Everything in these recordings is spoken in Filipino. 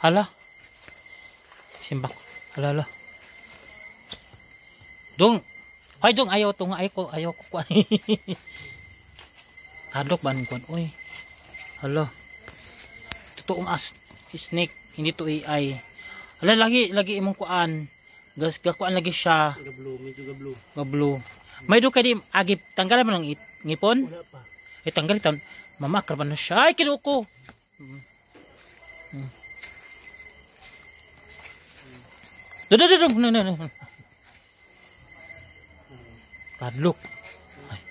Hala. Simbak. Hala, hala. Dong. Ay, dong. Ayaw to nga. Ayaw ko. Hadlok ba nung kuan? Uy. Hala. Totoong snake. Hindi to AI. Hala, lagi imong kuan. Gakuan lagi siya. Gablo, medyo gablo. Gablo. May do kay di agip tanggalan mo ng ngipon? Wala pa. Tanggal ito. Mamakar ba na siya? Ay, kinuko. Dudududug. Kadlok. Ay.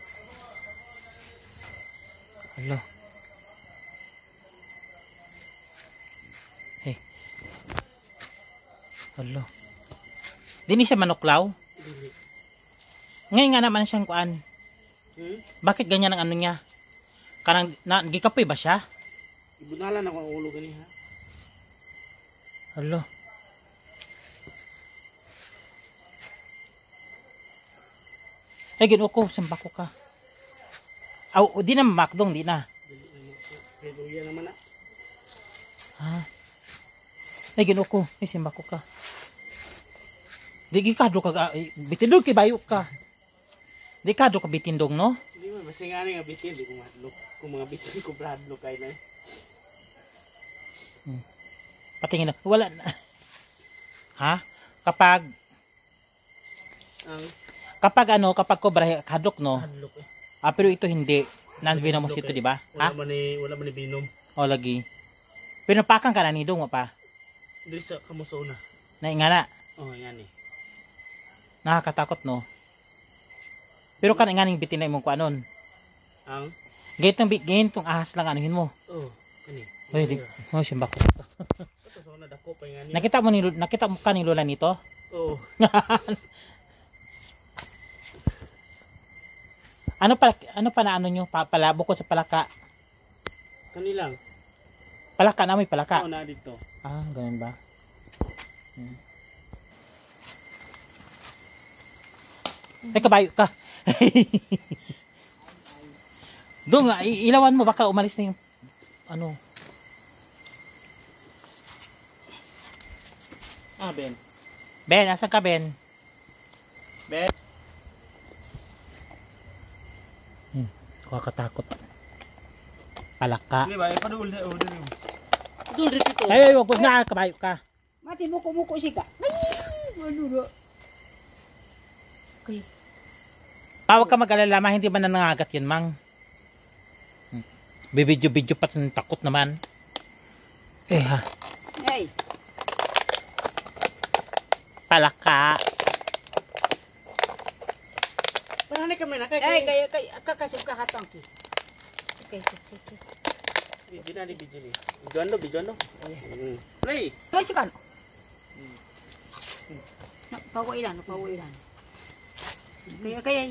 Hala. Hey. Hala. Dini siya manuklaw? Dili. Ngayon nga naman siyang kuan. Bakit ganyan ang ano niya? Kanang gikapoy ba siya? Ibunalan ako ang ulo gani ha. Hala. Ay, ginuko, sambako ka. Aw, di na mamakdong, di na. Pero yan naman na. Ha? Ay, ginuko, ay, sambako ka. Di kadlo ka, bitindog kay bayo ka. Di kadlo ka bitindong, no? Hindi man, basta nga nga bitin, di ko madlok. Kung mga bitin ko bradlok kayo na eh. Patingin na, wala na. Ha? Kapag kobra hadlok, no? Hadlok eh. Pero ito hindi. Non-venomous ito, di ba? Ha? Wala man ni binom. O, lagi. Pinapakan ka na ni Dong, pa? Dili sa kamuso na. Naingana. Oh, yan eh. Nakakatakot, no? Pero kan inganing bitin na imong kuanon. Ang? Gaytong ahas lang anuhin mo. Oh, kani. Ay, di. Oh, simbako. Ito sa una dako pa nga niya. Nakita mo ka ni lola nito? Oo. Ano pa na ano nyo? Pala, bukod sa palaka. Kanilang. Palaka na, may palaka. Oo, na dito. Ah, ganun ba? Ay, kabayo ka. Doon nga, ilawan mo, baka umalis na yung ano. Ben. Ben, asan ka, Ben? Ben. Kakatakot. Palaka. Dili ba? Padul na. Dul dito. Ay, wag na, kabayo ka. Mati muko sika. Malulo. Okay. Pawag ka mag-alala, hindi ba nangangagat yun, Mang? Bibidyo-bidyo pa, takot naman. Eh, ha? Hey. Palaka. Parang kami na kay. Ay, kaya kakasok ka hatang ki. Okay. Bijina ni bijini. Bijono. Play. Ay, sikan. Pawo ilan. Kaya